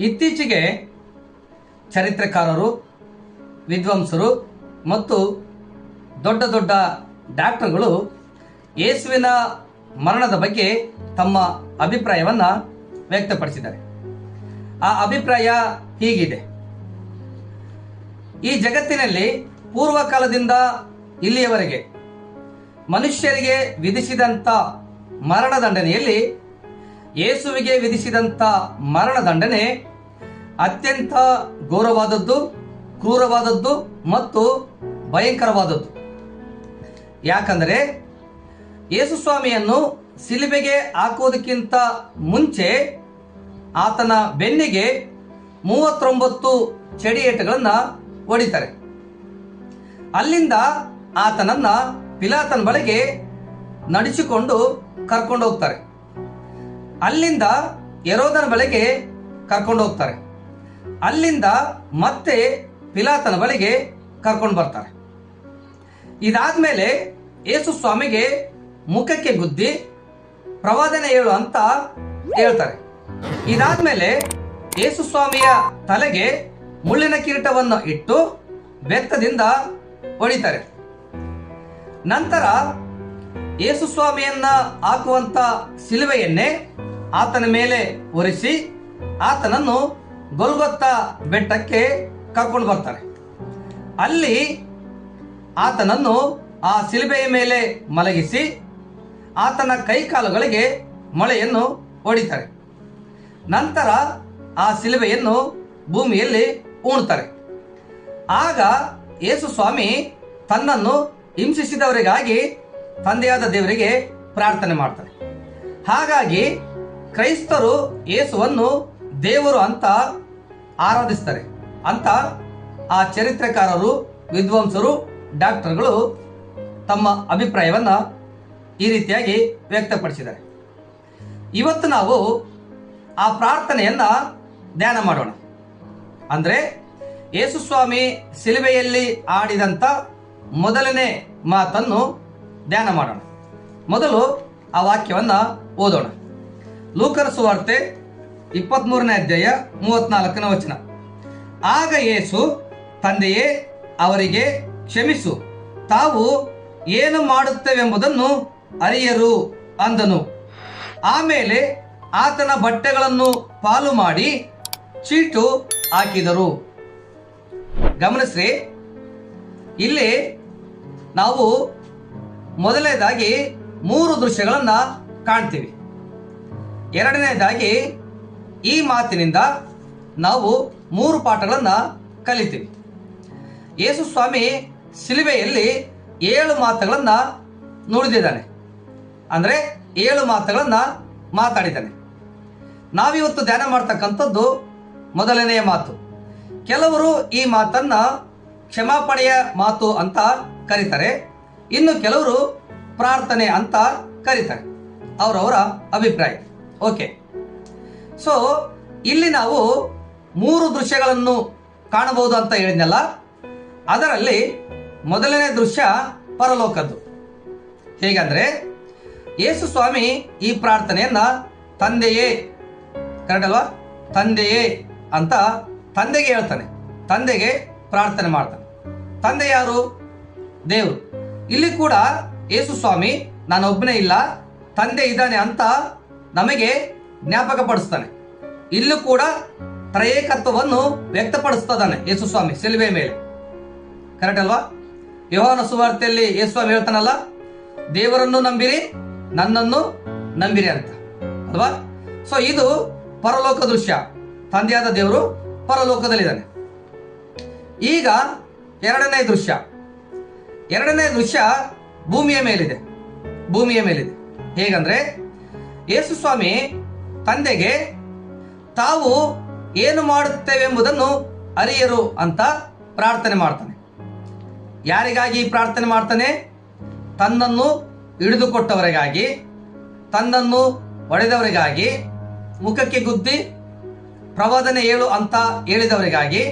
ಇತ್ತೀಚೆಗೆ ಚರಿತ್ರೆಕಾರರು, ವಿದ್ವಾಂಸರು ಮತ್ತು ದೊಡ್ಡ ದೊಡ್ಡ ಡಾಕ್ಟರ್ಗಳು ಯೇಸುವಿನ ಮರಣದ ಬಗ್ಗೆ ತಮ್ಮ ಅಭಿಪ್ರಾಯವನ್ನು ವ್ಯಕ್ತಪಡಿಸಿದ್ದಾರೆ. ಆ ಅಭಿಪ್ರಾಯ ಹೀಗಿದೆ: ಈ ಜಗತ್ತಿನಲ್ಲಿ ಪೂರ್ವಕಾಲದಿಂದ ಇಲ್ಲಿಯವರೆಗೆ ಮನುಷ್ಯರಿಗೆ ವಿಧಿಸಿದಂಥ ಮರಣದಂಡನೆಯಲ್ಲಿ ಯೇಸುವಿಗೆ ವಿಧಿಸಿದಂಥ ಮರಣದಂಡನೆ ಅತ್ಯಂತ ಘೋರವಾದದ್ದು, ಕ್ರೂರವಾದದ್ದು ಮತ್ತು ಭಯಂಕರವಾದದ್ದು. ಯಾಕಂದರೆ ಯೇಸು ಸ್ವಾಮಿಯನ್ನು ಸಿಲುಬೆಗೆ ಹಾಕುವುದಕ್ಕಿಂತ ಮುಂಚೆ ಆತನ ಬೆನ್ನಿಗೆ 39 ಚಡಿಯೇಟುಗಳನ್ನು ಹೊಡಿತಾರೆ. ಅಲ್ಲಿಂದ ಆತನನ್ನ ಪಿಲಾತನ ಬಳಿಗೆ ನಡೆಸಿಕೊಂಡು ಕರ್ಕೊಂಡು ಹೋಗ್ತಾರೆ. ಅಲ್ಲಿಂದ ಹೆರೋದನ ಬಳಿಗೆ ಕರ್ಕೊಂಡು ಹೋಗ್ತಾರೆ. ಅಲ್ಲಿಂದ ಮತ್ತೆ ಪಿಲಾತನ ಬಳಿಗೆ ಕರ್ಕೊಂಡು ಬರ್ತಾರೆ. ಇದಾದ್ಮೇಲೆ ಯೇಸು ಸ್ವಾಮಿಗೆ ಮುಖಕ್ಕೆ ಗುದ್ದಿ ಪ್ರವಾದನೆ ಹೇಳು ಅಂತ ಹೇಳ್ತಾರೆ. ಇದಾದ್ಮೇಲೆ ಯೇಸು ಸ್ವಾಮಿಯ ತಲೆಗೆ ಮುಳ್ಳಿನ ಕಿರೀಟವನ್ನು ಇಟ್ಟು ಬೆತ್ತದಿಂದ ಹೊಡಿತಾರೆ. ನಂತರ ಯೇಸು ಸ್ವಾಮಿಯನ್ನ ಹಾಕುವಂತ ಸಿಲುವೆಯನ್ನೇ ಆತನ ಮೇಲೆ ಒರೆಸಿ ಆತನನ್ನು ಗೊಲ್ಗೊತ್ತಾ ಬೆಟ್ಟಕ್ಕೆ ಕರ್ಕೊಂಡು ಬರ್ತಾರೆ. ಅಲ್ಲಿ ಆತನನ್ನು ಆ ಸಿಲುಬೆಯ ಮೇಲೆ ಮಲಗಿಸಿ ಆತನ ಕೈಕಾಲುಗಳಿಗೆ ಮೊಳೆಯನ್ನು ಹೊಡಿತಾರೆ. ನಂತರ ಆ ಸಿಲುಬೆಯನ್ನು ಭೂಮಿಯಲ್ಲಿ ಉಣ್ತಾರೆ. ಆಗ ಯೇಸು ಸ್ವಾಮಿ ತನ್ನನ್ನು ಹಿಂಸಿಸಿದವರಿಗಾಗಿ ತಂದೆಯಾದ ದೇವರಿಗೆ ಪ್ರಾರ್ಥನೆ ಮಾಡ್ತಾರೆ. ಹಾಗಾಗಿ ಕ್ರೈಸ್ತರು ಯೇಸುವನ್ನು ದೇವರು ಅಂತ ಆರಾಧಿಸ್ತಾರೆ ಅಂತ ಆ ಚರಿತ್ರೆಕಾರರು, ವಿದ್ವಾಂಸರು, ಡಾಕ್ಟರ್ಗಳು ತಮ್ಮ ಅಭಿಪ್ರಾಯವನ್ನು ಈ ರೀತಿಯಾಗಿ ವ್ಯಕ್ತಪಡಿಸಿದ್ದಾರೆ. ಇವತ್ತು ನಾವು ಆ ಪ್ರಾರ್ಥನೆಯನ್ನ ಧ್ಯಾನ ಮಾಡೋಣ. ಅಂದರೆ ಯೇಸು ಸ್ವಾಮಿ ಸಿಲುಬೆಯಲ್ಲಿ ಆಡಿದಂಥ ಮೊದಲನೇ ಮಾತನ್ನು ಧ್ಯಾನ ಮಾಡೋಣ. ಮೊದಲು ಆ ವಾಕ್ಯವನ್ನು ಓದೋಣ. ಲೂಕನ ಸುವಾರ್ತೆ 23ನೇ ಅಧ್ಯಾಯ 34ನೇ ವಚನ. ಆಗ ಯೇಸು, ತಂದೆಯೇ, ಅವರಿಗೆ ಕ್ಷಮಿಸು, ತಾವು ಏನು ಮಾಡುತ್ತೇವೆಂಬುದನ್ನು ಅರಿಯರು ಅಂದನು. ಆಮೇಲೆ ಆತನ ಬಟ್ಟೆಗಳನ್ನು ಪಾಲು ಮಾಡಿ ಚೀಟು ಹಾಕಿದರು. ಗಮನಿಸ್ರಿ, ಇಲ್ಲಿ ನಾವು ಮೊದಲನೇದಾಗಿ 3 ದೃಶ್ಯಗಳನ್ನು ಕಾಣ್ತೀವಿ. ಎರಡನೇದಾಗಿ ಈ ಮಾತಿನಿಂದ ನಾವು 3 ಪಾಠಗಳನ್ನು ಕಲಿತೀವಿ. ಯೇಸು ಸ್ವಾಮಿ ಸಿಲುಬೆಯಲ್ಲಿ 7 ಮಾತುಗಳನ್ನು ನುಡಿದಿದ್ದಾನೆ. ಅಂದರೆ 7 ಮಾತುಗಳನ್ನು ಮಾತಾಡಿದ್ದಾನೆ. ನಾವಿವತ್ತು ಧ್ಯಾನ ಮಾಡ್ತಕ್ಕಂಥದ್ದು ಮೊದಲನೆಯ ಮಾತು. ಕೆಲವರು ಈ ಮಾತನ್ನ ಕ್ಷಮಾಪಣೆಯ ಮಾತು ಅಂತ ಕರೀತಾರೆ, ಇನ್ನು ಕೆಲವರು ಪ್ರಾರ್ಥನೆ ಅಂತ ಕರೀತಾರೆ. ಅವರವರ ಅಭಿಪ್ರಾಯ. ಓಕೆ, ಸೊ ಇಲ್ಲಿ ನಾವು 3 ದೃಶ್ಯಗಳನ್ನು ಕಾಣಬಹುದು ಅಂತ ಹೇಳಿದ್ನಲ್ಲ. ಅದರಲ್ಲಿ ಮೊದಲನೇ ದೃಶ್ಯ ಪರಲೋಕದ್ದು. ಹೇಗಂದ್ರೆ ಯೇಸು ಸ್ವಾಮಿ ಈ ಪ್ರಾರ್ಥನೆಯನ್ನ ತಂದೆಯೇ, ಕರೆಕ್ಟ್ ಅಲ್ವಾ, ತಂದೆಯೇ ಅಂತ ತಂದೆಗೆ ಹೇಳ್ತಾನೆ, ತಂದೆಗೆ ಪ್ರಾರ್ಥನೆ ಮಾಡ್ತಾನೆ. ತಂದೆ ಯಾರು? ದೇವರು. ಇಲ್ಲಿ ಕೂಡ ಯೇಸು ಸ್ವಾಮಿ ನಾನೊಬ್ಬನೇ ಇಲ್ಲ, ತಂದೆ ಇದ್ದಾನೆ ಅಂತ ನಮಗೆ ಜ್ಞಾಪಕ ಪಡಿಸ್ತಾನೆ. ಇಲ್ಲೂ ಕೂಡ ತ್ರಯೇಕತ್ವವನ್ನು ವ್ಯಕ್ತಪಡಿಸ್ತಾನೆ ಯೇಸು ಸ್ವಾಮಿ ಸಿಲುಬೆ ಮೇಲೆ. ಕರೆಕ್ಟ್ ಅಲ್ವಾ? ಯೋಹಾನ ಸುವಾರ್ತೆಯಲ್ಲಿ ಯೇಸು ಸ್ವಾಮಿ ಹೇಳ್ತಾನಲ್ಲ, ದೇವರನ್ನು ನಂಬಿರಿ, ನನ್ನನ್ನು ನಂಬಿರಿ ಅಂತ ಅಲ್ವಾ? ಸೊ ಇದು ಪರಲೋಕ ದೃಶ್ಯ. ತಂದೆಯಾದ ದೇವರು ಪರಲೋಕದಲ್ಲಿದ್ದಾನೆ. ಈಗ ಎರಡನೇ ದೃಶ್ಯ ಭೂಮಿಯ ಮೇಲಿದೆ. ಹೇಗಂದ್ರೆ ಯೇಸು ಸ್ವಾಮಿ ತಂದೆಗೆ ತಾವು ಏನು ಮಾಡುತ್ತೇವೆಂಬುದನ್ನು ಅರಿಯರು ಅಂತ ಪ್ರಾರ್ಥನೆ ಮಾಡ್ತಾನೆ. ಯಾರಿಗಾಗಿ ಪ್ರಾರ್ಥನೆ ಮಾಡ್ತಾನೆ? ತನ್ನನ್ನು ಹಿಡಿದುಕೊಟ್ಟವರಿಗಾಗಿ, ತನ್ನನ್ನು ಹೊಡೆದವರಿಗಾಗಿ, ಮುಖಕ್ಕೆ ಗುದ್ದಿ ಪ್ರವಾದನೆ ಹೇಳು ಅಂತ ಹೇಳಿದವರಿಗಾಗಿ,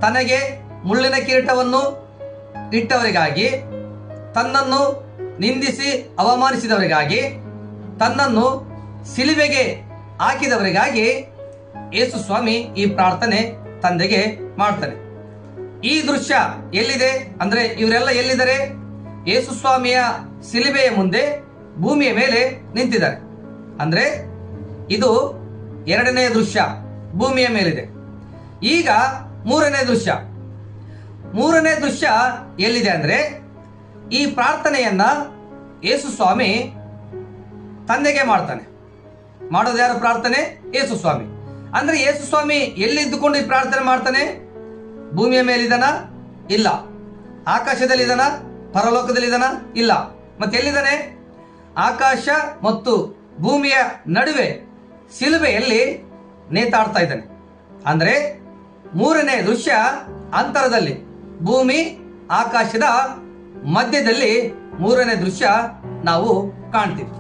ತನಗೆ ಮುಳ್ಳಿನ ಕಿರೀಟವನ್ನು ಇಟ್ಟವರಿಗಾಗಿ, ತನ್ನನ್ನು ನಿಂದಿಸಿ ಅವಮಾನಿಸಿದವರಿಗಾಗಿ, ತನ್ನನ್ನು ಸಿಲುಬೆಗೆ ಹಾಕಿದವರಿಗಾಗಿ ಯೇಸು ಸ್ವಾಮಿ ಈ ಪ್ರಾರ್ಥನೆ ತಂದೆಗೆ ಮಾಡ್ತಾನೆ. ಈ ದೃಶ್ಯ ಎಲ್ಲಿದೆ ಅಂದ್ರೆ ಇವರೆಲ್ಲ ಎಲ್ಲಿದ್ದಾರೆ? ಯೇಸು ಸ್ವಾಮಿಯ ಶಿಲುಬೆಯ ಮುಂದೆ ಭೂಮಿಯ ಮೇಲೆ ನಿಂತಿದ್ದಾರೆ. ಅಂದ್ರೆ ಇದು ಎರಡನೇ ದೃಶ್ಯ, ಭೂಮಿಯ ಮೇಲಿದೆ. ಈಗ ಮೂರನೇ ದೃಶ್ಯ ಎಲ್ಲಿದೆ ಅಂದ್ರೆ ಈ ಪ್ರಾರ್ಥನೆಯನ್ನ ಯೇಸು ಸ್ವಾಮಿ ತಂದೆಗೆ ಮಾಡ್ತಾನೆ. ಮಾಡೋದು ಯಾರು ಪ್ರಾರ್ಥನೆ? ಯೇಸು ಸ್ವಾಮಿ. ಅಂದ್ರೆ ಯೇಸು ಸ್ವಾಮಿ ಎಲ್ಲಿ ಇದ್ದುಕೊಂಡು ಈ ಪ್ರಾರ್ಥನೆ ಮಾಡ್ತಾನೆ? ಭೂಮಿಯ ಮೇಲಿದಾನ? ಇಲ್ಲ. ಆಕಾಶದಲ್ಲಿದ್ದಾನ? ಪರಲೋಕದಲ್ಲಿದ್ದಾನ? ಇಲ್ಲ. ಮತ್ತೆ ಎಲ್ಲಿದ್ದಾನೆ? ಆಕಾಶ ಮತ್ತು ಭೂಮಿಯ ನಡುವೆ ಶಿಲುಬೆಯಲ್ಲಿ ನೇತಾಡ್ತಾ ಇದ್ದಾನೆ. ಅಂದ್ರೆ ಮೂರನೇ ದೃಶ್ಯ ಅಂತರದಲ್ಲಿ, ಭೂಮಿ ಆಕಾಶದ ಮಧ್ಯದಲ್ಲಿ ಮೂರನೇ ದೃಶ್ಯ ನಾವು ಕಾಣ್ತೀವಿ.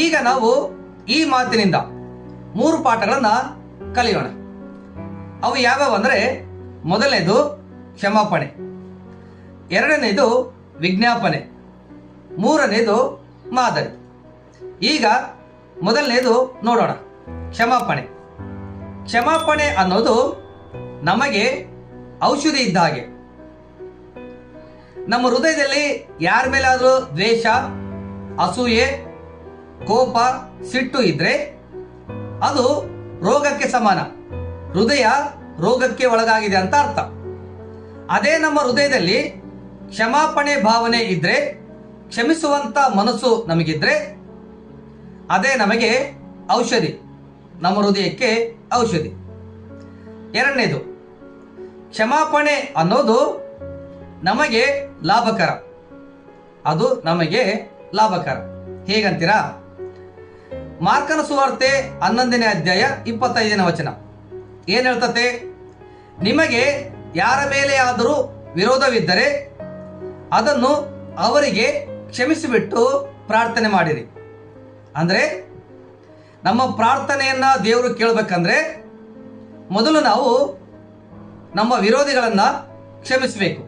ಈಗ ನಾವು ಈ ಮಾತಿನಿಂದ 3 ಪಾಠಗಳನ್ನ ಕಲಿಯೋಣ. ಅವು ಯಾವ್ಯಾವ ಅಂದ್ರೆ, ಮೊದಲನೇದು ಕ್ಷಮಾಪಣೆ, ಎರಡನೇದು ವಿಜ್ಞಾಪನೆ, ಮೂರನೇದು ಮಾದರಿ. ಈಗ ಮೊದಲನೇದು ನೋಡೋಣ, ಕ್ಷಮಾಪಣೆ ಅನ್ನೋದು ನಮಗೆ ಔಷಧಿ ಇದ್ದ ಹಾಗೆ. ನಮ್ಮ ಹೃದಯದಲ್ಲಿ ಯಾರ ಮೇಲಾದ್ರೂ ದ್ವೇಷ, ಅಸೂಯೆ, ಕೋಪ, ಸಿಟ್ಟು ಇದ್ರೆ ಅದು ರೋಗಕ್ಕೆ ಸಮಾನ. ಹೃದಯ ರೋಗಕ್ಕೆ ಒಳಗಾಗಿದೆ ಅಂತ ಅರ್ಥ. ಅದೇ ನಮ್ಮ ಹೃದಯದಲ್ಲಿ ಕ್ಷಮಾಪಣೆ ಭಾವನೆ ಇದ್ರೆ, ಕ್ಷಮಿಸುವಂತ ಮನಸ್ಸು ನಮಗಿದ್ರೆ, ಅದೇ ನಮಗೆ ಔಷಧಿ, ನಮ್ಮ ಹೃದಯಕ್ಕೆ ಔಷಧಿ. ಎರಡನೇದು, ಕ್ಷಮಾಪಣೆ ಅನ್ನೋದು ನಮಗೆ ಲಾಭಕರ. ಅದು ನಮಗೆ ಲಾಭಕರ ಹೇಗಂತೀರಾ? ಮಾರ್ಕನ ಸುವಾರ್ತೆ 11ನೇ ಅಧ್ಯಾಯ 25ನೇ ವಚನ ಏನ್ ಹೇಳ್ತತೆ? ನಿಮಗೆ ಯಾರ ಮೇಲೆ ಆದರೂ ವಿರೋಧವಿದ್ದರೆ ಅದನ್ನು ಅವರಿಗೆ ಕ್ಷಮಿಸಿಬಿಟ್ಟು ಪ್ರಾರ್ಥನೆ ಮಾಡಿರಿ. ಅಂದ್ರೆ ನಮ್ಮ ಪ್ರಾರ್ಥನೆಯನ್ನ ದೇವರು ಕೇಳಬೇಕಂದ್ರೆ ಮೊದಲು ನಾವು ನಮ್ಮ ವಿರೋಧಿಗಳನ್ನ ಕ್ಷಮಿಸಬೇಕು.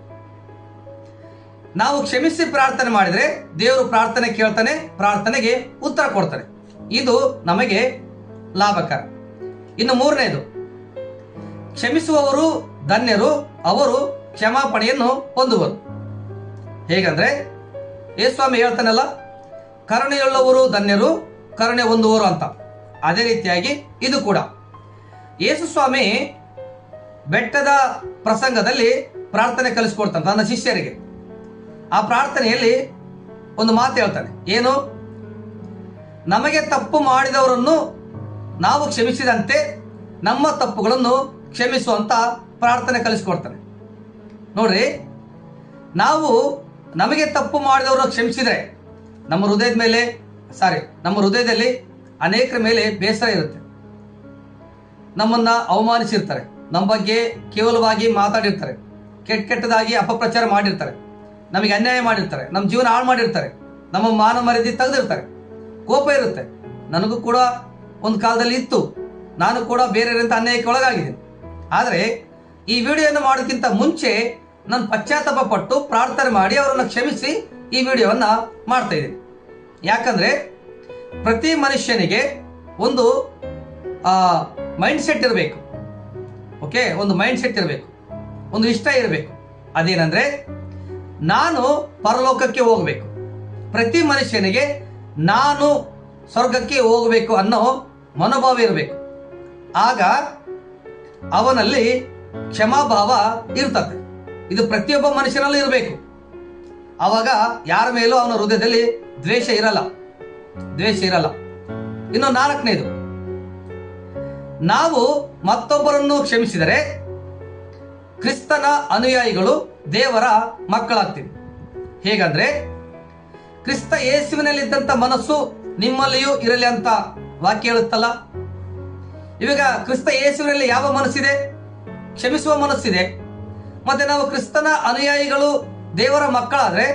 ನಾವು ಕ್ಷಮಿಸಿ ಪ್ರಾರ್ಥನೆ ಮಾಡಿದ್ರೆ ದೇವರು ಪ್ರಾರ್ಥನೆ ಕೇಳ್ತಾನೆ, ಪ್ರಾರ್ಥನೆಗೆ ಉತ್ತರ ಕೊಡ್ತಾನೆ. ಇದು ನಮಗೆ ಲಾಭಕರ. ಇನ್ನು ಮೂರನೇದು, ಕ್ಷಮಿಸುವವರು ಧನ್ಯರು, ಅವರು ಕ್ಷಮಾಪಣೆಯನ್ನು ಹೊಂದುವರು. ಹೇಗಂದ್ರೆ ಯೇಸುಸ್ವಾಮಿ ಹೇಳ್ತಾನಲ್ಲ, ಕರುಣೆಯುಳ್ಳವರು ಧನ್ಯರು, ಕರುಣೆ ಹೊಂದುವರು ಅಂತ. ಅದೇ ರೀತಿಯಾಗಿ ಇದು ಕೂಡ ಯೇಸುಸ್ವಾಮಿ ಬೆಟ್ಟದ ಪ್ರಸಂಗದಲ್ಲಿ ಪ್ರಾರ್ಥನೆ ಕಲಿಸ್ಕೊಡ್ತಾನೆ ತನ್ನ ಶಿಷ್ಯರಿಗೆ. ಆ ಪ್ರಾರ್ಥನೆಯಲ್ಲಿ ಒಂದು ಮಾತು ಹೇಳ್ತಾನೆ, ಏನು? ನಮಗೆ ತಪ್ಪು ಮಾಡಿದವರನ್ನು ನಾವು ಕ್ಷಮಿಸಿದಂತೆ ನಮ್ಮ ತಪ್ಪುಗಳನ್ನು ಕ್ಷಮಿಸುವಂತ ಪ್ರಾರ್ಥನೆ ಕಲಿಸ್ಕೊಡ್ತಾನೆ. ನೋಡ್ರಿ, ನಾವು ನಮಗೆ ತಪ್ಪು ಮಾಡಿದವರನ್ನು ಕ್ಷಮಿಸಿದ್ರೆ ನಮ್ಮ ಹೃದಯದಲ್ಲಿ ಅನೇಕರ ಮೇಲೆ ಬೇಸರ ಇರುತ್ತೆ. ನಮ್ಮನ್ನ ಅವಮಾನಿಸಿರ್ತಾರೆ, ನಮ್ಮ ಬಗ್ಗೆ ಕೇವಲವಾಗಿ ಮಾತಾಡಿರ್ತಾರೆ, ಕೆಟ್ಟದಾಗಿ ಅಪಪ್ರಚಾರ ಮಾಡಿರ್ತಾರೆ, ನಮಗೆ ಅನ್ಯಾಯ ಮಾಡಿರ್ತಾರೆ, ನಮ್ಮ ಜೀವನ ಹಾಳು ಮಾಡಿರ್ತಾರೆ, ನಮ್ಮ ಮಾನ ಮರ್ಯಾದೆ ತೆಗೆದಿರ್ತಾರೆ. ಕೋಪ ಇರುತ್ತೆ. ನನಗೂ ಕೂಡ ಒಂದು ಕಾಲದಲ್ಲಿ ಇತ್ತು, ನಾನು ಕೂಡ ಬೇರೆಯವರಿಂದ ಅನ್ಯಾಯಕ್ಕೆ ಒಳಗಾಗಿದ್ದೀನಿ. ಆದರೆ ಈ ವಿಡಿಯೋವನ್ನು ಮಾಡೋಕ್ಕಿಂತ ಮುಂಚೆ ನಾನು ಪಶ್ಚಾತ್ತಾಪ ಪಟ್ಟು ಪ್ರಾರ್ಥನೆ ಮಾಡಿ ಅವರನ್ನು ಕ್ಷಮಿಸಿ ಈ ವಿಡಿಯೋವನ್ನ ಮಾಡ್ತಾ ಇದ್ದೀನಿ. ಯಾಕಂದ್ರೆ ಪ್ರತಿ ಮನುಷ್ಯನಿಗೆ ಒಂದು ಮೈಂಡ್ ಸೆಟ್ ಇರಬೇಕು. ಓಕೆ, ಒಂದು ಮೈಂಡ್ ಸೆಟ್ ಇರಬೇಕು, ಒಂದು ಇಷ್ಟ ಇರಬೇಕು. ಅದೇನಂದ್ರೆ ನಾನು ಪರಲೋಕಕ್ಕೆ ಹೋಗಬೇಕು. ಪ್ರತಿ ಮನುಷ್ಯನಿಗೆ ನಾನು ಸ್ವರ್ಗಕ್ಕೆ ಹೋಗಬೇಕು ಅನ್ನೋ ಮನೋಭಾವ ಇರಬೇಕು. ಆಗ ಅವನಲ್ಲಿ ಕ್ಷಮಾಭಾವ ಇರ್ತದೆ. ಇದು ಪ್ರತಿಯೊಬ್ಬ ಮನುಷ್ಯನಲ್ಲೂ ಇರಬೇಕು. ಆವಾಗ ಯಾರ ಮೇಲೂ ಅವನ ಹೃದಯದಲ್ಲಿ ದ್ವೇಷ ಇರಲ್ಲ. ಇನ್ನು ನಾಲ್ಕನೇದು, ನಾವು ಮತ್ತೊಬ್ಬರನ್ನು ಕ್ಷಮಿಸಿದರೆ ಕ್ರಿಸ್ತನ ಅನುಯಾಯಿಗಳು ದೇವರ ಮಕ್ಕಳಾಗ್ತೀವಿ. ಹೇಗಂದ್ರೆ ಕ್ರಿಸ್ತ ಯೇಸುವಿನಲ್ಲಿದ್ದಂಥ ಮನಸ್ಸು ನಿಮ್ಮಲ್ಲಿಯೂ ಇರಲಿ ಅಂತ ವಾಕ್ಯ ಹೇಳುತ್ತಲ್ಲ. ಇವಾಗ ಕ್ರಿಸ್ತ ಯೇಸುವಿನಲ್ಲಿ ಯಾವ ಮನಸ್ಸಿದೆ? ಕ್ಷಮಿಸುವ ಮನಸ್ಸಿದೆ. ಮತ್ತೆ ನಾವು ಕ್ರಿಸ್ತನ ಅನುಯಾಯಿಗಳು ದೇವರ ಮಕ್ಕಳಾದ್ರೆ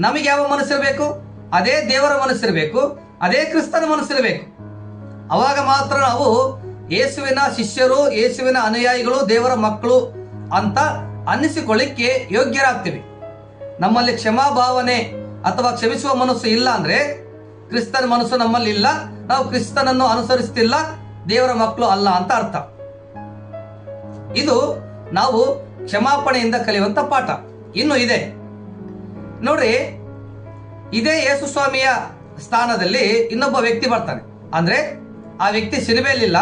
ನಮಗೆ ಯಾವ ಮನಸ್ಸಿರಬೇಕು? ಅದೇ ದೇವರ ಮನಸ್ಸಿರಬೇಕು, ಅದೇ ಕ್ರಿಸ್ತನ ಮನಸ್ಸಿರಬೇಕು. ಅವಾಗ ಮಾತ್ರ ನಾವು ಯೇಸುವಿನ ಶಿಷ್ಯರು, ಯೇಸುವಿನ ಅನುಯಾಯಿಗಳು, ದೇವರ ಮಕ್ಕಳು ಅಂತ ಅನ್ನಿಸಿಕೊಳ್ಳಿಕ್ಕೆ ಯೋಗ್ಯರಾಗ್ತೀವಿ. ನಮ್ಮಲ್ಲಿ ಕ್ಷಮಾಭಾವನೆ ಅಥವಾ ಕ್ಷಮಿಸುವ ಮನಸ್ಸು ಇಲ್ಲ ಅಂದ್ರೆ ಕ್ರಿಸ್ತನ ಮನಸ್ಸು ನಮ್ಮಲ್ಲಿ ಇಲ್ಲ, ನಾವು ಕ್ರಿಸ್ತನನ್ನು ಅನುಸರಿಸ್ತಿಲ್ಲ, ದೇವರ ಮಕ್ಕಳು ಅಲ್ಲ ಅಂತ ಅರ್ಥ. ಇದು ನಾವು ಕ್ಷಮಾಪಣೆಯಿಂದ ಕಲಿಯುವಂತ ಪಾಠ. ಇನ್ನು ಇದೆ ನೋಡ್ರಿ, ಇದೇ ಯೇಸು ಸ್ವಾಮಿಯ ಸ್ಥಾನದಲ್ಲಿ ಇನ್ನೊಬ್ಬ ವ್ಯಕ್ತಿ ಬರ್ತಾನೆ. ಅಂದ್ರೆ ಆ ವ್ಯಕ್ತಿ ಶಿಲುಬೆಯಲ್ಲಿಲ್ಲ,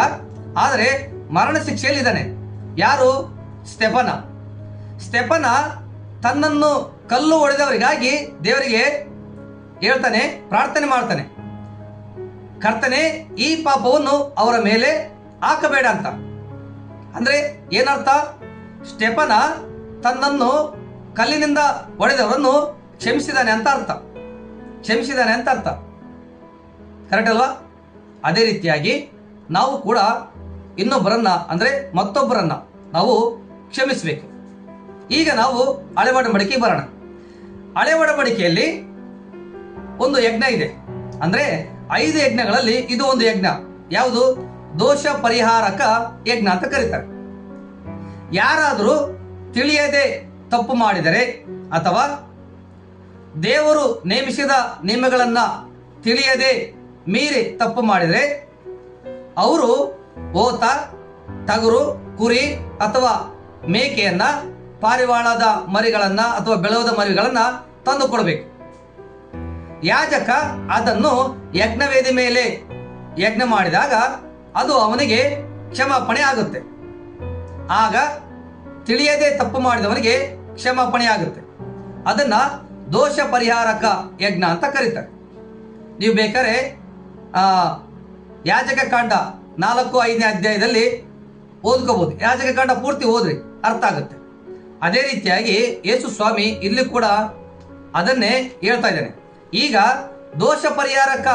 ಆದರೆ ಮರಣ ಶಿಕ್ಷೆಯಲ್ಲಿದ್ದಾನೆ. ಯಾರು? ಸ್ಟೆಫನ. ಸ್ಟೆಫನ ತನ್ನನ್ನು ಕಲ್ಲು ಹೊಡೆದವರಿಗಾಗಿ ದೇವರಿಗೆ ಹೇಳ್ತಾನೆ, ಪ್ರಾರ್ಥನೆ ಮಾಡ್ತಾನೆ, ಕರ್ತನೆ ಈ ಪಾಪವನ್ನು ಅವರ ಮೇಲೆ ಹಾಕಬೇಡ ಅಂತ. ಅಂದ್ರೆ ಏನರ್ಥ? ಸ್ಟೆಫನ ತನ್ನನ್ನು ಕಲ್ಲಿನಿಂದ ಹೊಡೆದವರನ್ನು ಕ್ಷಮಿಸಿದಾನೆ ಅಂತ ಅರ್ಥ. ಕ್ಷಮಿಸಿದಾನೆ ಅಂತ ಅರ್ಥ. ಕರೆಕ್ಟ್ ಅಲ್ವಾ? ಅದೇ ರೀತಿಯಾಗಿ ನಾವು ಕೂಡ ಇನ್ನೊಬ್ಬರನ್ನ ಅಂದ್ರೆ ಮತ್ತೊಬ್ಬರನ್ನ ನಾವು ಕ್ಷಮಿಸಬೇಕು. ಈಗ ನಾವು ಹಳೆ ಒಡಂಬಡಿಕೆಗೆ ಬರೋಣ. ಹಳೆ ಒಡಂಬಡಿಕೆಯಲ್ಲಿ ಒಂದು ಯಜ್ಞ ಇದೆ. ಅಂದ್ರೆ 5 ಯಜ್ಞಗಳಲ್ಲಿ ಇದು ಒಂದು ಯಜ್ಞ. ಯಾವುದು? ದೋಷ ಪರಿಹಾರಕ ಯಜ್ಞ ಅಂತ ಕರೀತಾರೆ. ಯಾರಾದರೂ ತಿಳಿಯದೆ ತಪ್ಪು ಮಾಡಿದರೆ ಅಥವಾ ದೇವರು ನೇಮಿಸಿದ ನಿಯಮಗಳನ್ನ ತಿಳಿಯದೆ ಮೀರಿ ತಪ್ಪು ಮಾಡಿದರೆ ಅವರು ಓತ, ಟಗರು, ಕುರಿ ಅಥವಾ ಮೇಕೆಯನ್ನ, ಪಾರಿವಾಳದ ಮರಿಗಳನ್ನ ಅಥವಾ ಬೆಳವದ ಮರಿಗಳನ್ನ ತಂದು ಕೊಡಬೇಕು. ಯಾಜಕ ಅದನ್ನು ಯಜ್ಞವೇದಿ ಮೇಲೆ ಯಜ್ಞ ಮಾಡಿದಾಗ ಅದು ಅವನಿಗೆ ಕ್ಷಮಾಪಣೆ ಆಗುತ್ತೆ. ಆಗ ತಿಳಿಯದೆ ತಪ್ಪು ಮಾಡಿದವನಿಗೆ ಕ್ಷಮಾಪಣೆ ಆಗುತ್ತೆ. ಅದನ್ನ ದೋಷ ಪರಿಹಾರಕ ಯಜ್ಞ ಅಂತ ಕರೀತಾರೆ. ನೀವು ಬೇಕಾದ್ರೆ ಯಾಜಕ ಕಾಂಡ 4-5ನೇ ಅಧ್ಯಾಯದಲ್ಲಿ ಓದ್ಕೋಬಹುದು. ಯಾಜಕ ಕಾಂಡ ಪೂರ್ತಿ ಓದ್ರಿ, ಅರ್ಥ ಆಗುತ್ತೆ. ಅದೇ ರೀತಿಯಾಗಿ ಯೇಸು ಸ್ವಾಮಿ ಇಲ್ಲಿ ಕೂಡ ಅದನ್ನೇ ಹೇಳ್ತಾ ಇದ್ದಾನೆ. ಈಗ ದೋಷ ಪರಿಹಾರಕ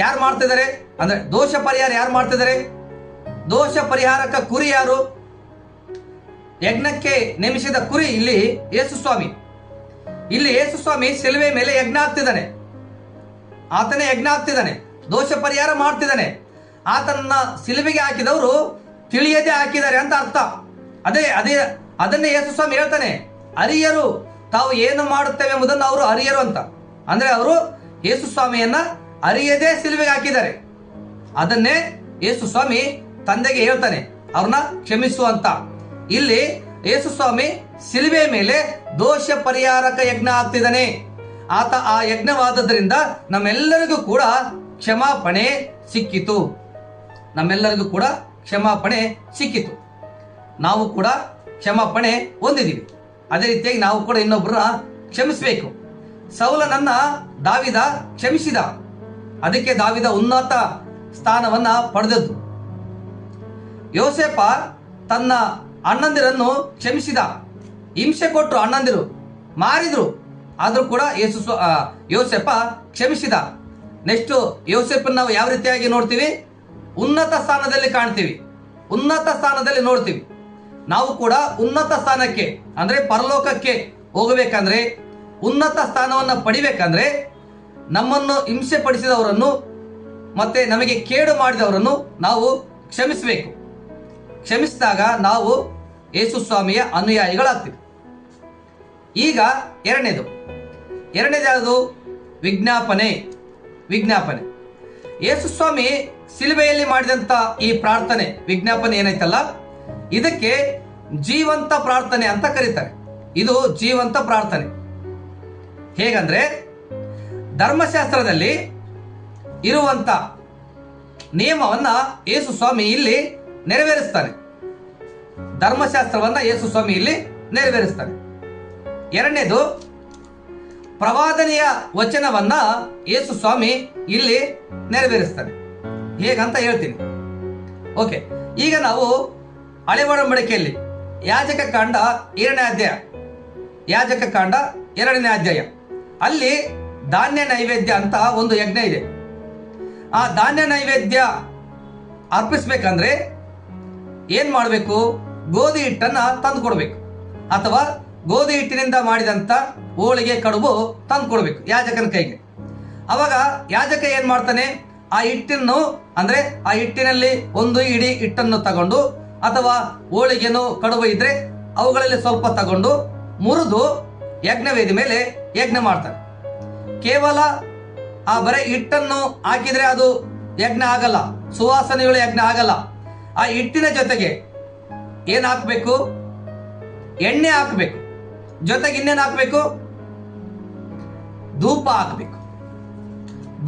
ಯಾರು ಮಾಡ್ತಿದ್ದಾರೆ ಅಂದ್ರೆ ದೋಷ ಪರಿಹಾರ ಯಾರು ಮಾಡ್ತಿದ್ದಾರೆ? ದೋಷ ಪರಿಹಾರಕ ಕುರಿ ಯಾರು? ಯಜ್ಞಕ್ಕೆ ನೇಮಿಸಿದ ಕುರಿ ಇಲ್ಲಿ ಯೇಸು ಸ್ವಾಮಿ. ಇಲ್ಲಿ ಯೇಸು ಸ್ವಾಮಿ ಶಿಲುವೆ ಮೇಲೆ ಯಜ್ಞ ಆಗ್ತಿದ್ದಾನೆ. ಆತನೇ ಯಜ್ಞ ಆಗ್ತಿದ್ದಾನೆ, ದೋಷ ಪರಿಹಾರ ಮಾಡ್ತಿದ್ದಾನೆ. ಆತನ ಶಿಲುಬೆಗೆ ಹಾಕಿದವರು ತಿಳಿಯದೆ ಹಾಕಿದ್ದಾರೆ ಅಂತ ಅರ್ಥ. ಅದನ್ನೇ ಯೇಸು ಸ್ವಾಮಿ ಹೇಳ್ತಾನೆ, ಅರಿಯರು ತಾವು ಏನು ಮಾಡುತ್ತೇವೆ ಎಂಬುದನ್ನು ಅವರು ಅರಿಯರು ಅಂತ. ಅಂದ್ರೆ ಅವರು ಯೇಸು ಸ್ವಾಮಿಯನ್ನ ಅರಿಯದೆ ಶಿಲುಬೆಗೆ ಹಾಕಿದ್ದಾರೆ. ಅದನ್ನೇ ಯೇಸು ಸ್ವಾಮಿ ತಂದೆಗೆ ಹೇಳ್ತಾನೆ, ಅವ್ರನ್ನ ಕ್ಷಮಿಸು ಅಂತ. ಇಲ್ಲಿ ಯೇಸು ಸ್ವಾಮಿ ಶಿಲುಬೆ ಮೇಲೆ ದೋಷ ಪರಿಹಾರಕ ಯಜ್ಞ ಆಗ್ತಿದ್ದಾನೆ. ಆತ ಆ ಯಜ್ಞವಾದದ್ರಿಂದ ನಮ್ಮೆಲ್ಲರಿಗೂ ಕೂಡ ಕ್ಷಮಾಪಣೆ ಸಿಕ್ಕಿತು. ನಮ್ಮೆಲ್ಲರಿಗೂ ಕೂಡ ಕ್ಷಮಾಪಣೆ ಸಿಕ್ಕಿತು. ನಾವು ಕೂಡ ಕ್ಷಮಾಪಣೆ ಹೊಂದಿದ್ದೀವಿ. ಅದೇ ರೀತಿಯಾಗಿ ನಾವು ಕೂಡ ಇನ್ನೊಬ್ಬರನ್ನ ಕ್ಷಮಿಸಬೇಕು. ಸೌಲನನ್ನ ದಾವಿದ ಕ್ಷಮಿಸಿದ. ಅದಕ್ಕೆ ದಾವಿದ ಉನ್ನತ ಸ್ಥಾನವನ್ನ ಪಡೆದದ್ದು. ಯೋಸೇಪ ತನ್ನ ಅಣ್ಣಂದಿರನ್ನು ಕ್ಷಮಿಸಿದ. ಹಿಂಸೆ ಕೊಟ್ಟರು, ಅಣ್ಣಂದಿರು ಮಾರಿದ್ರು, ಆದ್ರೂ ಕೂಡ ಯೋಸೇಪ ಕ್ಷಮಿಸಿದ. ನೆಕ್ಸ್ಟ್ ಯೋಸೇಪನ್ನು ನಾವು ಯಾವ ರೀತಿಯಾಗಿ ನೋಡ್ತೀವಿ? ಉನ್ನತ ಸ್ಥಾನದಲ್ಲಿ ಕಾಣ್ತೀವಿ, ಉನ್ನತ ಸ್ಥಾನದಲ್ಲಿ ನೋಡ್ತೀವಿ. ನಾವು ಕೂಡ ಉನ್ನತ ಸ್ಥಾನಕ್ಕೆ ಅಂದ್ರೆ ಪರಲೋಕಕ್ಕೆ ಹೋಗಬೇಕಂದ್ರೆ, ಉನ್ನತ ಸ್ಥಾನವನ್ನು ಪಡಿಬೇಕಂದ್ರೆ ನಮ್ಮನ್ನು ಹಿಂಸೆ ಪಡಿಸಿದವರನ್ನು ಮತ್ತೆ ನಮಗೆ ಕೇಡು ಮಾಡಿದವರನ್ನು ನಾವು ಕ್ಷಮಿಸಬೇಕು. ಕ್ಷಮಿಸಿದಾಗ ನಾವು ಯೇಸು ಸ್ವಾಮಿಯ ಅನುಯಾಯಿಗಳಾಗ್ತೀವಿ. ಈಗ ಎರಡನೇದು ಯಾವುದು? ವಿಜ್ಞಾಪನೆ. ಯೇಸು ಸ್ವಾಮಿ ಶಿಲುಬೆಯಲ್ಲಿ ಮಾಡಿದಂತ ಈ ಪ್ರಾರ್ಥನೆ ವಿಜ್ಞಾಪನೆ ಏನೈತಲ್ಲ, ಇದಕ್ಕೆ ಜೀವಂತ ಪ್ರಾರ್ಥನೆ ಅಂತ ಕರೀತಾರೆ. ಇದು ಜೀವಂತ ಪ್ರಾರ್ಥನೆ. ಹೇಗಂದ್ರೆ ಧರ್ಮಶಾಸ್ತ್ರದಲ್ಲಿ ಇರುವಂತ ನಿಯಮವನ್ನ ಯೇಸು ಸ್ವಾಮಿ ಇಲ್ಲಿ ನೆರವೇರಿಸ್ತಾನೆ. ಧರ್ಮಶಾಸ್ತ್ರವನ್ನ ಯೇಸು ಸ್ವಾಮಿ ಇಲ್ಲಿ ನೆರವೇರಿಸ್ತಾನೆ. ಎರಡನೇದು ಪ್ರವಾದನೆಯ ವಚನವನ್ನ ಯೇಸು ಸ್ವಾಮಿ ಇಲ್ಲಿ ನೆರವೇರಿಸ್ತಾನೆ. ಹೇಗಂತ ಹೇಳ್ತೀನಿ. ಓಕೆ, ಈಗ ನಾವು ಹಳೆ ಒಡಂಬಡಿಕೆಯಲ್ಲಿ ಯಾಜಕ ಕಾಂಡ 2ನೇ ಅಧ್ಯಾಯ ಅಲ್ಲಿ ಧಾನ್ಯ ನೈವೇದ್ಯ ಅಂತ ಒಂದು ಯಜ್ಞ ಇದೆ. ಆ ಧಾನ್ಯ ನೈವೇದ್ಯ ಅರ್ಪಿಸ್ಬೇಕಂದ್ರೆ ಏನ್ ಮಾಡಬೇಕು? ಗೋಧಿ ಹಿಟ್ಟನ್ನ ತಂದು ಕೊಡ್ಬೇಕು, ಅಥವಾ ಗೋಧಿ ಹಿಟ್ಟಿನಿಂದ ಮಾಡಿದಂತ ಹೋಳಿಗೆ ಕಡುಬು ತಂದು ಕೊಡ್ಬೇಕು ಯಾಜಕನ ಕೈಗೆ. ಅವಾಗ ಯಾಜಕ ಏನ್ ಮಾಡ್ತಾನೆ? ಆ ಹಿಟ್ಟನ್ನು ಅಂದ್ರೆ ಆ ಹಿಟ್ಟಿನಲ್ಲಿ ಒಂದು ಇಡೀ ಹಿಟ್ಟನ್ನು ತಗೊಂಡು, ಅಥವಾ ಹೋಳಿಗೆನೋ ಕಡುಬು ಇದ್ರೆ ಅವುಗಳಲ್ಲಿ ಸ್ವಲ್ಪ ತಗೊಂಡು ಮುರಿದು ಯಜ್ಞವೇದಿ ಮೇಲೆ ಯಜ್ಞ ಮಾಡ್ತಾನೆ. ಕೇವಲ ಆ ಬರೀ ಹಿಟ್ಟನ್ನು ಹಾಕಿದ್ರೆ ಅದು ಯಜ್ಞ ಆಗಲ್ಲ, ಸುವಾಸನೆಗಳು ಯಜ್ಞ ಆಗಲ್ಲ. ಆ ಹಿಟ್ಟಿನ ಜೊತೆಗೆ ಏನ್ ಹಾಕ್ಬೇಕು? ಎಣ್ಣೆ ಹಾಕ್ಬೇಕು. ಜೊತೆಗೆ ಇನ್ನೇನು ಹಾಕ್ಬೇಕು? ಧೂಪ ಹಾಕ್ಬೇಕು.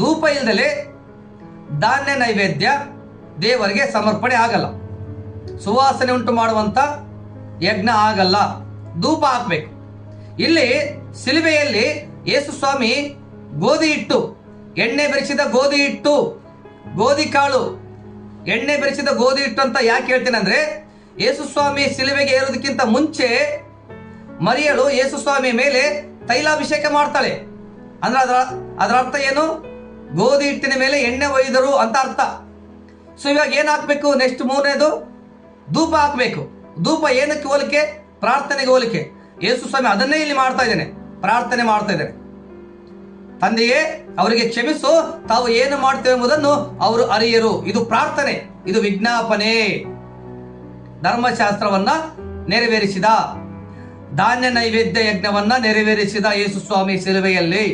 ಧೂಪ ಇಲ್ದಲೆ ಧಾನ್ಯ ನೈವೇದ್ಯ ದೇವರಿಗೆ ಸಮರ್ಪಣೆ ಆಗಲ್ಲ. ಸುವಾಸನೆ ಉಂಟು ಮಾಡುವಂತ ಯಜ್ಞ ಆಗಲ್ಲ. ಧೂಪ ಹಾಕ್ಬೇಕು. ಇಲ್ಲಿ ಸಿಲುಬೆಯಲ್ಲಿ ಯೇಸು ಸ್ವಾಮಿ ಗೋಧಿ ಹಿಟ್ಟು, ಎಣ್ಣೆ ಬೆರೆಸಿದ ಗೋಧಿ ಹಿಟ್ಟು, ಗೋಧಿ ಕಾಳು, ಎಣ್ಣೆ ಬೆರೆಸಿದ ಗೋಧಿ ಹಿಟ್ಟು ಅಂತ ಯಾಕೆ ಹೇಳ್ತೇನೆ ಅಂದ್ರೆ, ಯೇಸು ಸ್ವಾಮಿ ಸಿಲುಬೆಗೆ ಏರೋದಕ್ಕಿಂತ ಮುಂಚೆ ಮರಿಯಳು ಯೇಸು ಸ್ವಾಮಿ ಮೇಲೆ ತೈಲಾಭಿಷೇಕ ಮಾಡ್ತಾಳೆ. ಅಂದ್ರೆ ಅದರ ಅರ್ಥ ಏನು? ಗೋಧಿ ಹಿಟ್ಟಿನ ಮೇಲೆ ಎಣ್ಣೆ ಒಯ್ದರು ಅಂತ ಅರ್ಥ. ಸೊ ಇವಾಗ ಏನ್ ಹಾಕ್ಬೇಕು? ನೆಕ್ಸ್ಟ್ ಮೂರನೇದು ಧೂಪ ಹಾಕ್ಬೇಕು. ಧೂಪ ಏನಕ್ಕೆ ಹೋಲಿಕೆ? ಪ್ರಾರ್ಥನೆಗೆ ಹೋಲಿಕೆ. ಯೇಸು ಸ್ವಾಮಿ ಅದನ್ನೇ ಇಲ್ಲಿ ಮಾಡ್ತಾ ಇದ್ದೇನೆ, ಪ್ರಾರ್ಥನೆ ಮಾಡ್ತಾ ಇದ್ದೇನೆ. ತಂದೆಯೇ, ಅವರಿಗೆ ಕ್ಷಮಿಸು, ತಾವು ಏನು ಮಾಡ್ತೇವೆ ಎಂಬುದನ್ನು ಅವರು ಅರಿಯರು. ಇದು ಪ್ರಾರ್ಥನೆ, ಇದು ವಿಜ್ಞಾಪನೆ. ಧರ್ಮಶಾಸ್ತ್ರವನ್ನ ನೆರವೇರಿಸಿದ, ಧಾನ್ಯ ನೈವೇದ್ಯ ಯಜ್ಞವನ್ನ ನೆರವೇರಿಸಿದ ಯೇಸು ಸ್ವಾಮಿ ಸಿಲುಬೆಯಲ್ಲಿ.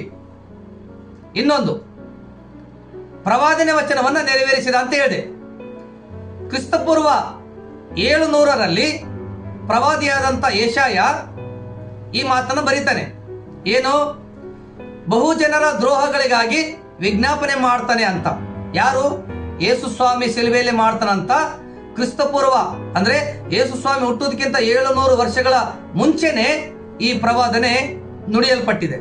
ಇನ್ನೊಂದು ಪ್ರವಾದನೆ ವಚನವನ್ನ ನೆರವೇರಿಸಿದ ಅಂತ ಹೇಳಿದೆ. ಕ್ರಿಸ್ತಪೂರ್ವ 700ರಲ್ಲಿ ಪ್ರವಾದಿಯಾದಂಥ ಯೆಶಾಯ ಈ ಮಾತನ್ನು ಬರೀತಾನೆ. ಏನು? ಬಹು ಜನರ ದ್ರೋಹಗಳಿಗಾಗಿ ವಿಜ್ಞಾಪನೆ ಮಾಡ್ತಾನೆ ಅಂತ. ಯಾರು? ಯೇಸು ಸ್ವಾಮಿ ಸಿಲುಬೆಯಲ್ಲಿ ಮಾಡ್ತಾನಂತ. ಕ್ರಿಸ್ತಪೂರ್ವ ಅಂದ್ರೆ ಯೇಸು ಸ್ವಾಮಿ ಹುಟ್ಟುವುದಕ್ಕಿಂತ 700 ವರ್ಷಗಳ ಮುಂಚೆನೆ ಈ ಪ್ರವಾದನೆ ನುಡಿಯಲ್ಪಟ್ಟಿದೆ.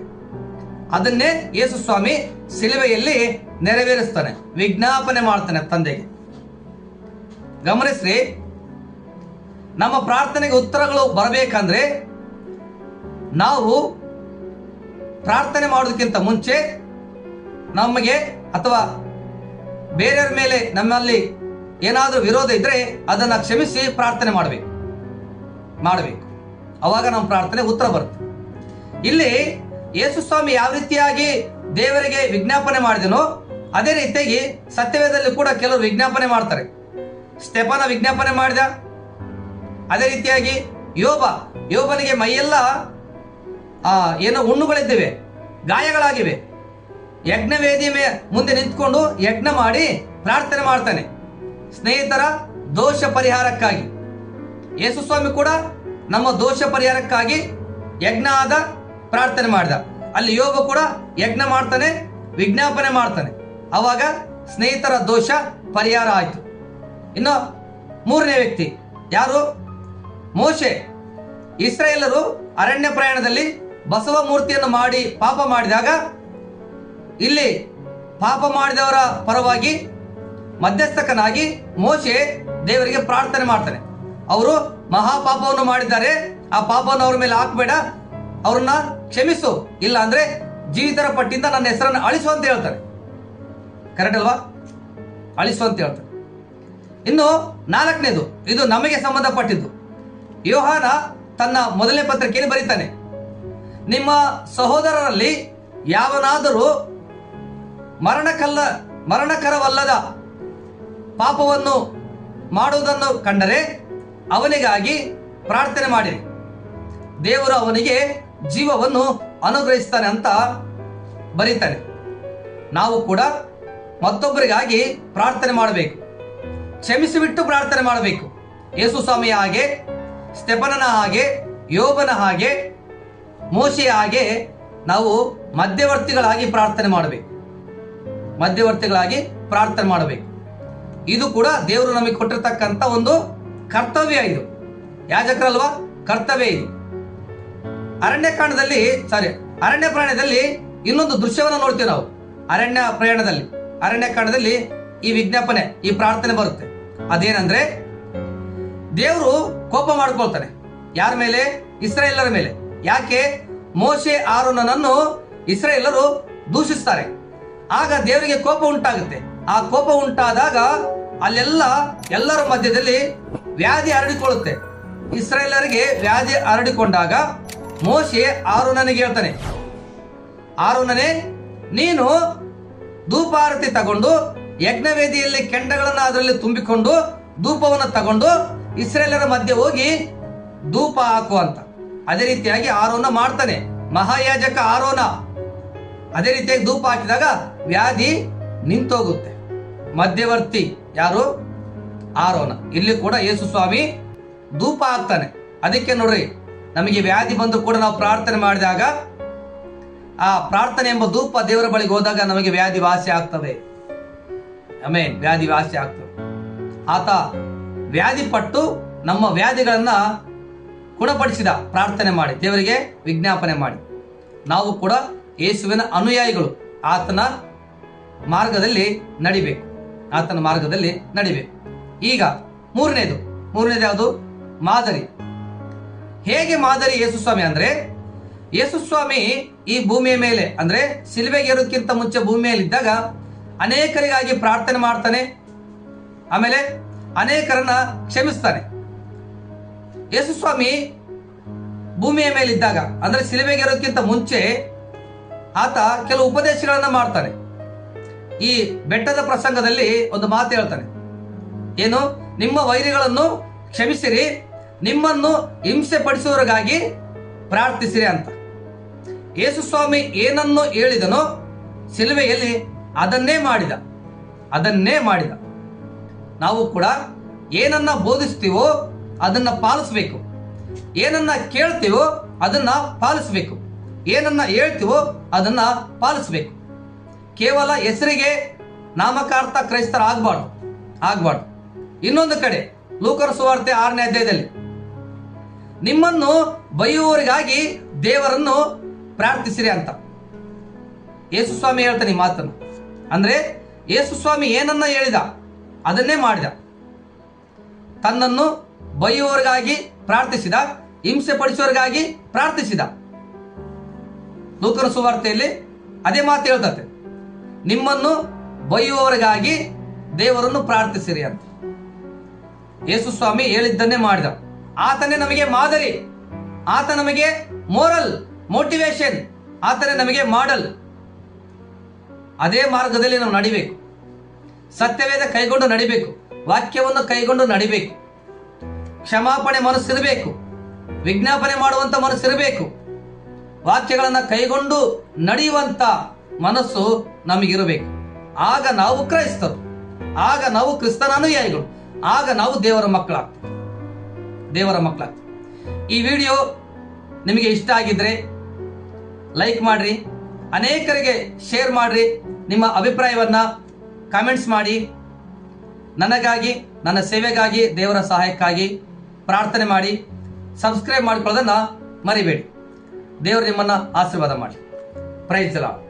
ಅದನ್ನೇ ಯೇಸು ಸ್ವಾಮಿ ಸಿಲುಬೆಯಲ್ಲಿ ನೆರವೇರಿಸ್ತಾನೆ, ವಿಜ್ಞಾಪನೆ ಮಾಡ್ತಾನೆ ತಂದೆಗೆ. ಗಮನಿಸ್ರಿ, ನಮ್ಮ ಪ್ರಾರ್ಥನೆಗೆ ಉತ್ತರಗಳು ಬರಬೇಕಂದ್ರೆ ನಾವು ಪ್ರಾರ್ಥನೆ ಮಾಡೋದಕ್ಕಿಂತ ಮುಂಚೆ ನಮಗೆ ಅಥವಾ ಬೇರೆಯವರ ಮೇಲೆ ನಮ್ಮಲ್ಲಿ ಏನಾದರೂ ವಿರೋಧ ಇದ್ರೆ ಅದನ್ನು ಕ್ಷಮಿಸಿ ಪ್ರಾರ್ಥನೆ ಮಾಡಬೇಕು. ಅವಾಗ ನಮ್ಮ ಪ್ರಾರ್ಥನೆ ಉತ್ತರ ಬರುತ್ತೆ. ಇಲ್ಲಿ ಯೇಸು ಸ್ವಾಮಿ ಯಾವ ರೀತಿಯಾಗಿ ದೇವರಿಗೆ ವಿಜ್ಞಾಪನೆ ಮಾಡಿದನೋ ಅದೇ ರೀತಿಯಾಗಿ ಸತ್ಯವೇದದಲ್ಲಿ ಕೂಡ ಕೆಲವರು ವಿಜ್ಞಾಪನೆ ಮಾಡ್ತಾರೆ. ಸ್ಟೆಫನ ವಿಜ್ಞಾಪನೆ ಮಾಡಿದ. ಅದೇ ರೀತಿಯಾಗಿ ಯೋಬನಿಗೆ ಮೈಯೆಲ್ಲ ಏನೋ ಹುಣ್ಣುಗಳಿದ್ದಿವೆ, ಗಾಯಗಳಾಗಿವೆ. ಯಜ್ಞವೇದಿ ಮುಂದೆ ನಿಂತ್ಕೊಂಡು ಯಜ್ಞ ಮಾಡಿ ಪ್ರಾರ್ಥನೆ ಮಾಡ್ತಾನೆ ಸ್ನೇಹಿತರ ದೋಷ ಪರಿಹಾರಕ್ಕಾಗಿ. ಯೇಸು ಸ್ವಾಮಿ ಕೂಡ ನಮ್ಮ ದೋಷ ಪರಿಹಾರಕ್ಕಾಗಿ ಯಜ್ಞ ಆದ, ಪ್ರಾರ್ಥನೆ ಮಾಡಿದ. ಅಲ್ಲಿ ಯೋಬ ಕೂಡ ಯಜ್ಞ ಮಾಡ್ತಾನೆ, ವಿಜ್ಞಾಪನೆ ಮಾಡ್ತಾನೆ. ಅವಾಗ ಸ್ನೇಹಿತರ ದೋಷ ಪರಿಹಾರ ಆಯಿತು. ಇನ್ನು ಮೂರನೇ ವ್ಯಕ್ತಿ ಯಾರು? ಮೋಶೆ. ಇಸ್ರಾಯೇಲರು ಅರಣ್ಯ ಪ್ರಯಾಣದಲ್ಲಿ ಬಸವ ಮೂರ್ತಿಯನ್ನು ಮಾಡಿ ಪಾಪ ಮಾಡಿದಾಗ ಇಲ್ಲಿ ಪಾಪ ಮಾಡಿದವರ ಪರವಾಗಿ ಮಧ್ಯಸ್ಥಕನಾಗಿ ಮೋಶೆ ದೇವರಿಗೆ ಪ್ರಾರ್ಥನೆ ಮಾಡ್ತಾನೆ. ಅವರು ಮಹಾಪಾಪವನ್ನು ಮಾಡಿದ್ದಾರೆ, ಆ ಪಾಪವನ್ನು ಅವ್ರ ಮೇಲೆ ಹಾಕಬೇಡ, ಅವ್ರನ್ನ ಕ್ಷಮಿಸು, ಇಲ್ಲ ಅಂದ್ರೆ ಜೀವಿತರ ಪಟ್ಟಿಯಿಂದ ನನ್ನ ಹೆಸರನ್ನು ಅಳಿಸು ಅಂತ ಹೇಳ್ತಾರೆ. ಕರೆಕ್ಟ್ ಅಲ್ವಾ? ಅಳಿಸು ಅಂತ ಹೇಳ್ತಾರೆ. ಇನ್ನು ನಾಲ್ಕನೇದು, ಇದು ನಮಗೆ ಸಂಬಂಧಪಟ್ಟಿದ್ದು. ಯೋಹಾನ ತನ್ನ ಮೊದಲನೇ ಪತ್ರಿಕೆಯಲ್ಲಿ ಬರೀತಾನೆ, ನಿಮ್ಮ ಸಹೋದರರಲ್ಲಿ ಯಾವನಾದರೂ ಮರಣಕರವಲ್ಲದ ಪಾಪವನ್ನು ಮಾಡುವುದನ್ನು ಕಂಡರೆ ಅವನಿಗಾಗಿ ಪ್ರಾರ್ಥನೆ ಮಾಡಿರಿ, ದೇವರು ಅವನಿಗೆ ಜೀವವನ್ನು ಅನುಗ್ರಹಿಸ್ತಾನೆ ಅಂತ ಬರೀತಾನೆ. ನಾವು ಕೂಡ ಮತ್ತೊಬ್ಬರಿಗಾಗಿ ಪ್ರಾರ್ಥನೆ ಮಾಡಬೇಕು, ಕ್ಷಮಿಸಿಬಿಟ್ಟು ಪ್ರಾರ್ಥನೆ ಮಾಡಬೇಕು. ಯೇಸು ಸ್ವಾಮಿಯ ಹಾಗೆ, ಸ್ಟೆಫನನ ಹಾಗೆ, ಯೋಬನ ಹಾಗೆ, ಮೋಶೆಯ ಹಾಗೆ ನಾವು ಮಧ್ಯವರ್ತಿಗಳಾಗಿ ಪ್ರಾರ್ಥನೆ ಮಾಡಬೇಕು. ಇದು ಕೂಡ ದೇವರು ನಮಗೆ ಕೊಟ್ಟಿರ್ತಕ್ಕಂಥ ಒಂದು ಕರ್ತವ್ಯ. ಇದು ಯಾಜಕರಲ್ವಾ? ಕರ್ತವ್ಯ ಇದು. ಅರಣ್ಯ ಪ್ರಯಾಣದಲ್ಲಿ ಇನ್ನೊಂದು ದೃಶ್ಯವನ್ನು ನೋಡ್ತೀವಿ ನಾವು. ಅರಣ್ಯಕಾಂಡದಲ್ಲಿ ಈ ವಿಜ್ಞಾಪನೆ, ಈ ಪ್ರಾರ್ಥನೆ ಬರುತ್ತೆ. ಅದೇನಂದ್ರೆ, ದೇವರು ಕೋಪ ಮಾಡ್ಕೊಳ್ತಾನೆ. ಯಾರ ಮೇಲೆ? ಇಸ್ರಾಯೇಲರ ಮೇಲೆ. ಯಾಕೆ? ಮೋಶೆ ಆರೋನನನ್ನು ಇಸ್ರಾಯೇಲರು ದೂಷಿಸ್ತಾರೆ. ಆಗ ದೇವರಿಗೆ ಕೋಪ ಉಂಟಾಗುತ್ತೆ. ಆ ಕೋಪ ಉಂಟಾದಾಗ ಎಲ್ಲರ ಮಧ್ಯದಲ್ಲಿ ವ್ಯಾಧಿ ಹರಡಿಕೊಳ್ಳುತ್ತೆ. ಇಸ್ರಾಯೇಲರಿಗೆ ವ್ಯಾಧಿ ಹರಡಿಕೊಂಡಾಗ ಮೋಶೆ ಆರೋನನಿಗೆ ಹೇಳ್ತಾನೆ, ಆರೋನನೇ, ನೀನು ಧೂಪಾರತಿ ತಗೊಂಡು ಯಜ್ಞವೇದಿಯಲ್ಲಿ ಕೆಂಡಗಳನ್ನು ಅದರಲ್ಲಿ ತುಂಬಿಕೊಂಡು ಧೂಪವನ್ನು ತಗೊಂಡು ಇಸ್ರಾಯೇಲರ ಮಧ್ಯೆ ಹೋಗಿ ಧೂಪ ಹಾಕು ಅಂತ. ಅದೇ ರೀತಿಯಾಗಿ ಆರೋನ ಮಾಡ್ತಾನೆ, ಮಹಾಯಾಜಕ ಆರೋನ. ಅದೇ ರೀತಿಯಾಗಿ ಧೂಪ ಹಾಕಿದಾಗ ವ್ಯಾಧಿ ನಿಂತೋಗುತ್ತೆ. ಮಧ್ಯವರ್ತಿ ಯಾರು? ಆರೋನ. ಇಲ್ಲಿ ಕೂಡ ಯೇಸು ಸ್ವಾಮಿ ಧೂಪ ಹಾಕ್ತಾನೆ. ಅದಕ್ಕೆ ನೋಡ್ರಿ, ನಮಗೆ ವ್ಯಾಧಿ ಬಂದು ಕೂಡ ನಾವು ಪ್ರಾರ್ಥನೆ ಮಾಡಿದಾಗ ಆ ಪ್ರಾರ್ಥನೆ ಎಂಬ ಧೂಪ ದೇವರ ಬಳಿಗೆ ಹೋದಾಗ ನಮಗೆ ವ್ಯಾಧಿ ವಾಸಿ ಆಗ್ತದೆ. ಆಮೇನ್, ವ್ಯಾಧಿ ವಾಸಿ ಆಗ್ತದೆ. ಆತ ವ್ಯಾಧಿ ಪಟ್ಟು ನಮ್ಮ ವ್ಯಾಧಿಗಳನ್ನ ಗುಣಪಡಿಸಿದ ಪ್ರಾರ್ಥನೆ ಮಾಡಿ, ದೇವರಿಗೆ ವಿಜ್ಞಾಪನೆ ಮಾಡಿ. ನಾವು ಕೂಡ ಯೇಸುವಿನ ಅನುಯಾಯಿಗಳು. ಆತನ ಮಾರ್ಗದಲ್ಲಿ ನಡಿಬೇಕು, ಆತನ ಮಾರ್ಗದಲ್ಲಿ ನಡಿಬೇಕು. ಈಗ ಮೂರನೇದು ಯಾವುದು? ಮಾದರಿ. ಹೇಗೆ ಮಾದರಿ ಯೇಸುಸ್ವಾಮಿ ಅಂದ್ರೆ, ಯೇಸುಸ್ವಾಮಿ ಈ ಭೂಮಿಯ ಮೇಲೆ ಅಂದ್ರೆ ಸಿಲುಬೆಗೆ ಏರೋದಕ್ಕಿಂತ ಮುಂಚೆ ಭೂಮಿಯಲ್ಲಿದ್ದಾಗ ಅನೇಕರಿಗಾಗಿ ಪ್ರಾರ್ಥನೆ ಮಾಡ್ತಾನೆ, ಆಮೇಲೆ ಅನೇಕರನ್ನ ಕ್ಷಮಿಸ್ತಾನೆ. ಯೇಸುಸ್ವಾಮಿ ಭೂಮಿಯ ಮೇಲಿದ್ದಾಗ ಅಂದ್ರೆ ಸಿಲುಬೆಗೆ ಏರೋದಕ್ಕಿಂತ ಮುಂಚೆ ಆತ ಕೆಲವು ಉಪದೇಶಗಳನ್ನ ಮಾಡ್ತಾನೆ. ಈ ಬೆಟ್ಟದ ಪ್ರಸಂಗದಲ್ಲಿ ಒಂದು ಮಾತು ಹೇಳ್ತಾನೆ. ಏನು? ನಿಮ್ಮ ವೈರಿಗಳನ್ನು ಕ್ಷಮಿಸಿರಿ, ನಿಮ್ಮನ್ನು ಹಿಂಸೆ ಪಡಿಸುವವರಿಗಾಗಿ ಪ್ರಾರ್ಥಿಸಿರಿ ಅಂತ. ಯೇಸುಸ್ವಾಮಿ ಏನನ್ನು ಹೇಳಿದನೋ ಸಿಲುಬೆಯಲ್ಲಿ ಅದನ್ನೇ ಮಾಡಿದ. ನಾವು ಕೂಡ ಏನನ್ನ ಬೋಧಿಸ್ತೀವೋ ಅದನ್ನ ಪಾಲಿಸಬೇಕು, ಏನನ್ನ ಕೇಳ್ತೀವೋ ಅದನ್ನ ಪಾಲಿಸಬೇಕು, ಏನನ್ನ ಹೇಳ್ತೀವೋ ಅದನ್ನ ಪಾಲಿಸಬೇಕು. ಕೇವಲ ಹೆಸರಿಗೆ ನಾಮಕಾರ್ಥ ಕ್ರೈಸ್ತರ ಆಗ್ಬಾರ್ದು. ಇನ್ನೊಂದು ಕಡೆ ಲೂಕನ ಸುವಾರ್ತೆ 6ನೇ ಅಧ್ಯಾಯದಲ್ಲಿ ನಿಮ್ಮನ್ನು ಬೈಯುವವರಿಗಾಗಿ ದೇವರನ್ನು ಪ್ರಾರ್ಥಿಸಿರಿ ಅಂತ ಯೇಸುಸ್ವಾಮಿ ಹೇಳ್ತಾನೆ ಈ ಮಾತನ್ನು. ಅಂದ್ರೆ ಯೇಸುಸ್ವಾಮಿ ಏನನ್ನ ಹೇಳಿದ ಅದನ್ನೇ ಮಾಡಿದ. ತನ್ನನ್ನು ಬೈಯುವವರಿಗಾಗಿ ಪ್ರಾರ್ಥಿಸಿದ, ಹಿಂಸೆ ಪಡಿಸುವವರಿಗಾಗಿ ಪ್ರಾರ್ಥಿಸಿದ. ಲೂಕನ ಸುವಾರ್ತೆಯಲ್ಲಿ ಅದೇ ಮಾತು ಹೇಳ್ತತೆ, ನಿಮ್ಮನ್ನು ಬೈಯುವವರಿಗಾಗಿ ದೇವರನ್ನು ಪ್ರಾರ್ಥಿಸಿರಿ ಅಂತ. ಯೇಸುಸ್ವಾಮಿ ಹೇಳಿದ್ದನ್ನೇ ಮಾಡಿದ. ಆತನೇ ನಮಗೆ ಮಾದರಿ, ಆತ ನಮಗೆ ಮೋರಲ್ ಮೋಟಿವೇಶನ್, ಆತನೇ ನಮಗೆ ಮಾಡೆಲ್. ಅದೇ ಮಾರ್ಗದಲ್ಲಿ ನಾವು ನಡಿಬೇಕು. ಸತ್ಯವೇದ ಕೈಗೊಂಡು ನಡಿಬೇಕು, ವಾಕ್ಯವನ್ನು ಕೈಗೊಂಡು ನಡಿಬೇಕು. ಕ್ಷಮಾಪಣೆ ಮನಸ್ಸಿರಬೇಕು, ವಿಜ್ಞಾಪನೆ ಮಾಡುವಂತ ಮನಸ್ಸಿರಬೇಕು. ವಾಕ್ಯಗಳನ್ನ ಕೈಗೊಂಡು ನಡೆಯುವಂತ ಮನಸ್ಸು ನಮಗಿರಬೇಕು. ಆಗ ನಾವು ಕ್ರೈಸ್ತರು, ಆಗ ನಾವು ಕ್ರಿಸ್ತನ ಅನುಯಾಯಿಗಳು, ಆಗ ನಾವು ದೇವರ ಮಕ್ಕಳಾಗ್ತೀವಿ. ಈ ವಿಡಿಯೋ ನಿಮಗೆ ಇಷ್ಟ ಆಗಿದ್ರೆ ಲೈಕ್ ಮಾಡ್ರಿ, ಅನೇಕರಿಗೆ ಶೇರ್ ಮಾಡ್ರಿ, ನಿಮ್ಮ ಅಭಿಪ್ರಾಯವನ್ನ ಕಾಮೆಂಟ್ಸ್ ಮಾಡಿ. ನನಗಾಗಿ, ನನ್ನ ಸೇವೆಗಾಗಿ, ದೇವರ ಸಹಾಯಕ್ಕಾಗಿ ಪ್ರಾರ್ಥನೆ ಮಾಡಿ. ಸಬ್ಸ್ಕ್ರೈಬ್ ಮಾಡಿಕೊಳ್ಳೋದನ್ನ ಮರಿಬೇಡಿ. ದೇವರು ನಿಮ್ಮನ್ನ ಆಶೀರ್ವಾದ ಮಾಡಿ. Praise the lord.